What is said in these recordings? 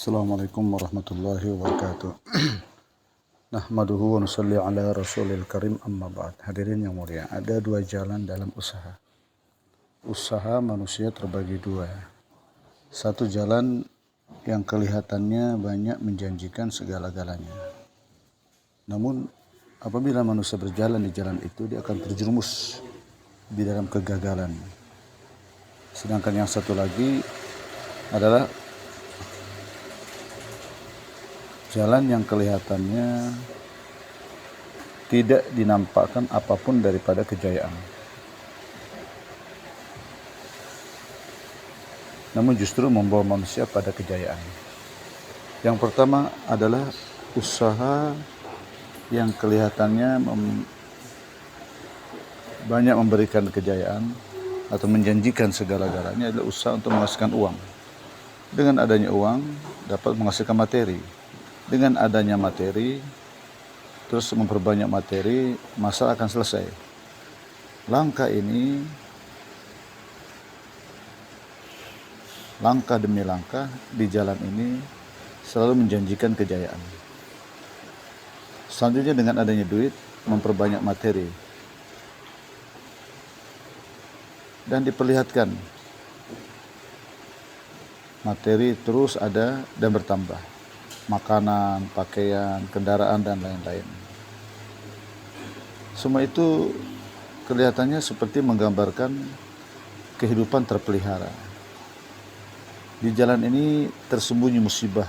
Assalamualaikum warahmatullahi wabarakatuh. Nahmaduhu wa nusalli ala rasulil karim amma ba'd. Hadirin yang mulia, ada dua jalan dalam usaha. Usaha manusia terbagi dua. Satu jalan yang kelihatannya banyak menjanjikan segala-galanya. Namun apabila manusia berjalan di jalan itu, dia akan terjerumus di dalam kegagalan. Sedangkan yang satu lagi adalah jalan yang kelihatannya tidak dinampakkan apapun daripada kejayaan. Namun justru membawa manusia pada kejayaan. Yang pertama adalah usaha yang kelihatannya banyak memberikan kejayaan atau menjanjikan segala-galanya, adalah usaha untuk menghasilkan uang. Dengan adanya uang dapat menghasilkan materi. Dengan adanya materi, terus memperbanyak materi, masalah akan selesai. Langkah ini, langkah demi langkah di jalan ini selalu menjanjikan kejayaan. Selanjutnya dengan adanya duit, memperbanyak materi. Dan diperlihatkan materi terus ada dan bertambah. Makanan, pakaian, kendaraan, dan lain-lain. Semua itu kelihatannya seperti menggambarkan kehidupan terpelihara. Di jalan ini tersembunyi musibah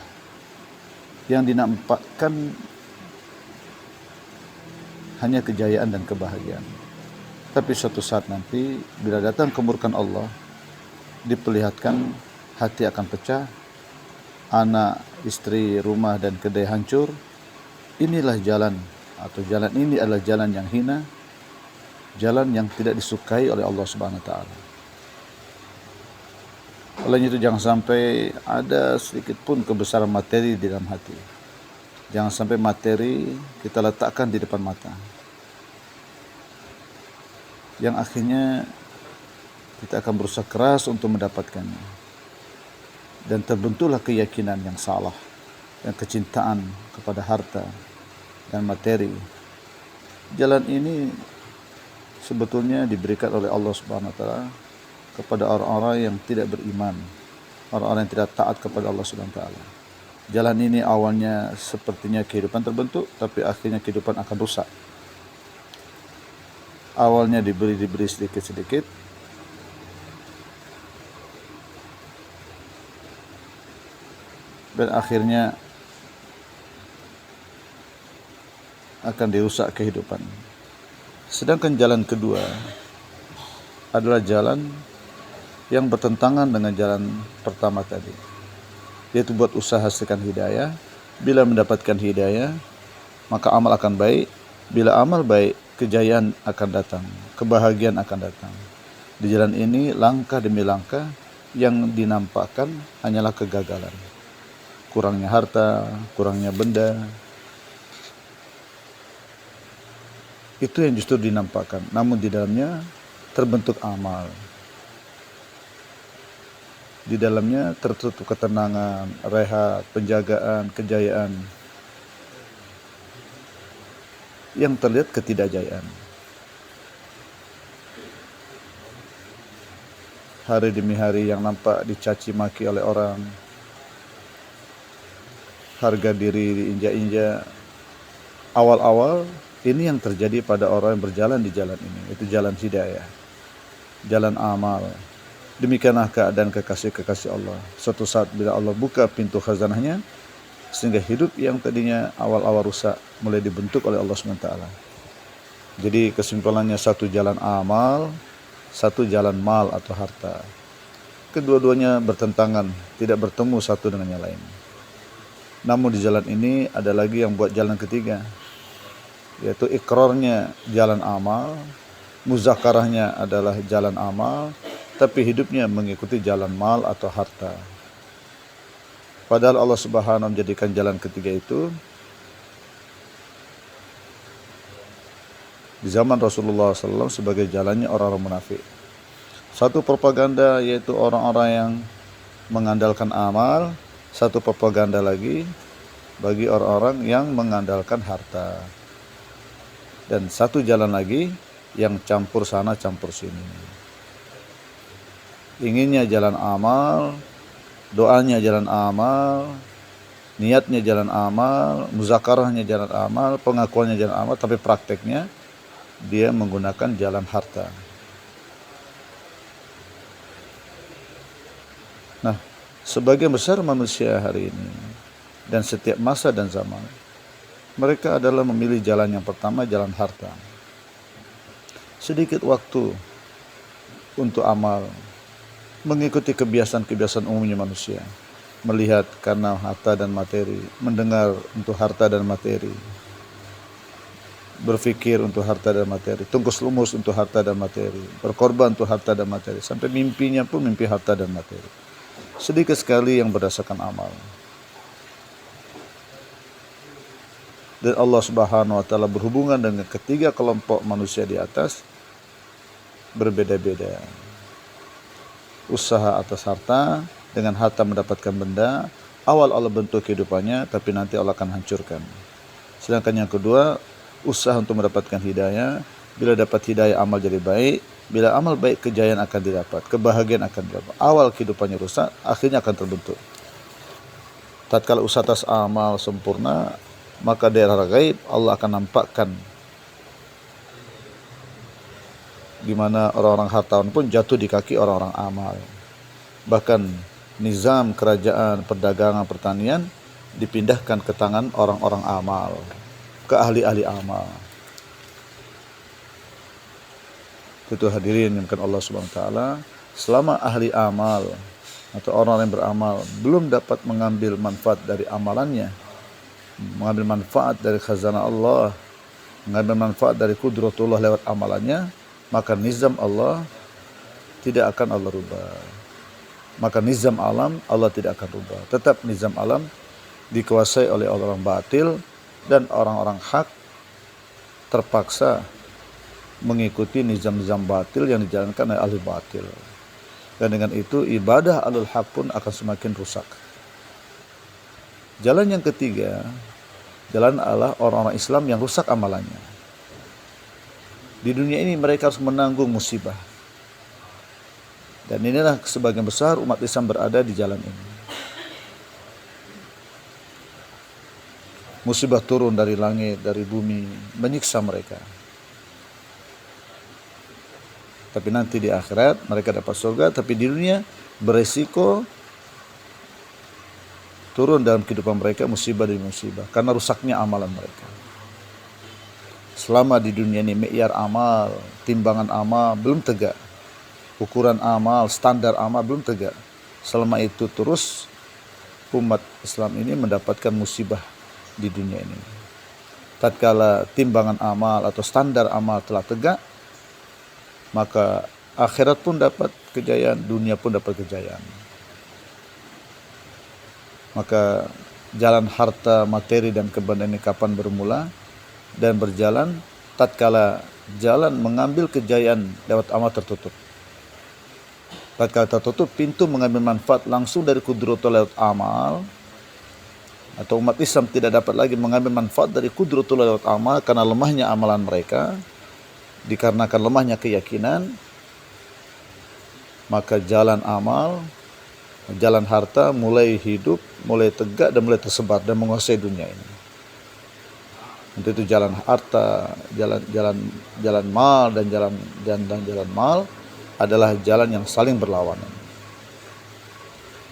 yang dinampakkan hanya kejayaan dan kebahagiaan. Tapi suatu saat nanti bila datang kemurkaan Allah, diperlihatkan hati akan pecah, anak, istri, rumah, dan kedai hancur. Inilah jalan, atau jalan ini adalah jalan yang hina, jalan yang tidak disukai oleh Allah Subhanahu wa taala. Oleh itu jangan sampai ada sedikit pun kebesaran materi di dalam hati. Jangan sampai materi kita letakkan di depan mata, yang akhirnya kita akan berusaha keras untuk mendapatkannya. Dan terbentuklah keyakinan yang salah dan kecintaan kepada harta dan materi. Jalan ini sebetulnya diberikan oleh Allah Subhanahu wa taala kepada orang-orang yang tidak beriman, orang-orang yang tidak taat kepada Allah Subhanahu wa taala. Jalan ini awalnya sepertinya kehidupan terbentuk, tapi akhirnya kehidupan akan rusak. Awalnya diberi sedikit-sedikit, dan akhirnya akan dirusak kehidupan. Sedangkan jalan kedua adalah jalan yang bertentangan dengan jalan pertama tadi, yaitu buat usaha hasilkan hidayah. Bila mendapatkan hidayah, maka amal akan baik. Bila amal baik, kejayaan akan datang, kebahagiaan akan datang. Di jalan ini langkah demi langkah yang dinampakkan hanyalah kegagalan. Kurangnya harta, kurangnya benda. Itu yang justru dinampakkan. Namun di dalamnya terbentuk amal. Di dalamnya tertutup ketenangan, rehat, penjagaan, kejayaan. Yang terlihat ketidakjayaan. Hari demi hari yang nampak dicaci maki oleh orang. Harga diri diinjak-injak. Awal-awal ini yang terjadi pada orang yang berjalan di jalan ini, itu jalan hidayah, jalan amal. Demikianlah keadaan kekasih-kekasih Allah. Suatu saat bila Allah buka pintu khazanahnya, sehingga hidup yang tadinya awal-awal rusak mulai dibentuk oleh Allah SWT. Jadi kesimpulannya satu jalan amal, satu jalan mal atau harta. Kedua-duanya bertentangan, tidak bertemu satu dengan yang lain. Namun di jalan ini ada lagi yang buat jalan ketiga, yaitu ikrarnya jalan amal, muzakarahnya adalah jalan amal, tapi hidupnya mengikuti jalan mal atau harta. Padahal Allah Subhanahu menjadikan jalan ketiga itu di zaman Rasulullah SAW sebagai jalannya orang-orang munafik. Satu propaganda yaitu orang-orang yang mengandalkan amal, satu propaganda lagi bagi orang-orang yang mengandalkan harta. Dan satu jalan lagi yang campur sana campur sini. Inginnya jalan amal, doanya jalan amal, niatnya jalan amal, muzakarahnya jalan amal, pengakuannya jalan amal, tapi prakteknya dia menggunakan jalan harta. Nah, sebagian besar manusia hari ini dan setiap masa dan zaman, mereka adalah memilih jalan yang pertama, jalan harta. Sedikit waktu untuk amal, mengikuti kebiasaan-kebiasaan umumnya manusia, melihat karena harta dan materi, mendengar untuk harta dan materi, berpikir untuk harta dan materi, tungkus lumus untuk harta dan materi, berkorban untuk harta dan materi, sampai mimpinya pun mimpi harta dan materi. Sedikit sekali yang berdasarkan amal. Dan Allah Subhanahu wa Ta'ala berhubungan dengan ketiga kelompok manusia di atas berbeda-beda. Usaha atas harta, dengan harta mendapatkan benda, awal Allah bentuk kehidupannya, tapi nanti Allah akan hancurkan. Sedangkan yang kedua, usaha untuk mendapatkan hidayah, bila dapat hidayah amal jadi baik, bila amal baik kejayaan akan didapat, kebahagiaan akan didapat. Awal kehidupannya rusak, akhirnya akan terbentuk. Tatkala usaha atas amal sempurna, maka daerah gaib Allah akan nampakkan di mana orang-orang hartawan pun jatuh di kaki orang-orang amal. Bahkan nizam kerajaan, perdagangan, pertanian dipindahkan ke tangan orang-orang amal, ke ahli-ahli amal. Itu hadirin yang dimuliakan Allah Subhanahu wa taala, selama ahli amal atau orang yang beramal belum dapat mengambil manfaat dari amalannya, mengambil manfaat dari khazanah Allah, mengambil manfaat dari kudratullah lewat amalannya, maka nizam Allah tidak akan Allah rubah. Maka nizam alam Allah tidak akan rubah. Tetap nizam alam dikuasai oleh orang-orang batil, dan orang-orang hak terpaksa mengikuti nizam-nizam batil yang dijalankan oleh ahli batil. Dan dengan itu ibadah ahlul hak pun akan semakin rusak. Jalan yang ketiga, jalan Allah orang-orang Islam yang rusak amalannya. Di dunia ini mereka harus menanggung musibah. Dan inilah sebagian besar umat Islam berada di jalan ini. Musibah turun dari langit, dari bumi, menyiksa mereka. Tapi nanti di akhirat mereka dapat surga, tapi di dunia beresiko turun dalam kehidupan mereka musibah demi musibah karena rusaknya amalan mereka. Selama di dunia ini mi'yar amal, timbangan amal belum tegak, ukuran amal, standar amal belum tegak. Selama itu terus umat Islam ini mendapatkan musibah di dunia ini. Tatkala timbangan amal atau standar amal telah tegak, maka akhirat pun dapat kejayaan, dunia pun dapat kejayaan. Maka jalan harta, materi, dan kebenaran ini kapan bermula dan berjalan tatkala jalan mengambil kejayaan lewat amal tertutup. Tatkala tertutup pintu mengambil manfaat langsung dari kudratullah lewat amal, atau umat Islam tidak dapat lagi mengambil manfaat dari kudratullah lewat amal karena lemahnya amalan mereka, dikarenakan lemahnya keyakinan, maka jalan amal, jalan harta mulai hidup, mulai tegak dan mulai tersebar dan menguasai dunia ini. Untuk itu jalan harta, jalan mal dan jalan mal adalah jalan yang saling berlawanan.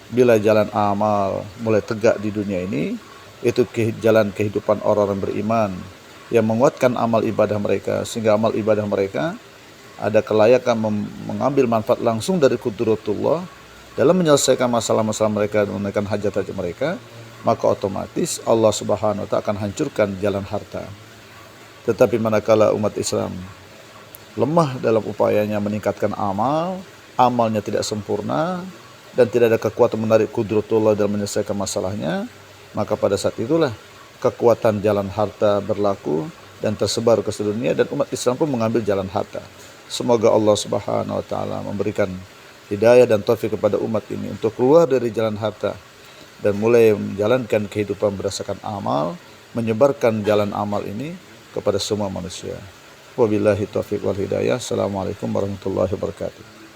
Bila jalan amal mulai tegak di dunia ini, itu jalan kehidupan orang-orang beriman yang menguatkan amal ibadah mereka, sehingga amal ibadah mereka ada kelayakan mengambil manfaat langsung dari kudratullah dalam menyelesaikan masalah-masalah mereka dan menunaikan hajat-hajat mereka, maka otomatis Allah Subhanahu wa Ta'ala akan hancurkan jalan harta. Tetapi manakala umat Islam lemah dalam upayanya meningkatkan amal, amalnya tidak sempurna, dan tidak ada kekuatan menarik kudratullah dalam menyelesaikan masalahnya, maka pada saat itulah kekuatan jalan harta berlaku dan tersebar ke seluruh dunia, dan umat Islam pun mengambil jalan harta. Semoga Allah Subhanahu wa taala memberikan hidayah dan taufik kepada umat ini untuk keluar dari jalan harta dan mulai menjalankan kehidupan berdasarkan amal, menyebarkan jalan amal ini kepada semua manusia. Wabillahi taufiq wal hidayah. Assalamualaikum warahmatullahi wabarakatuh.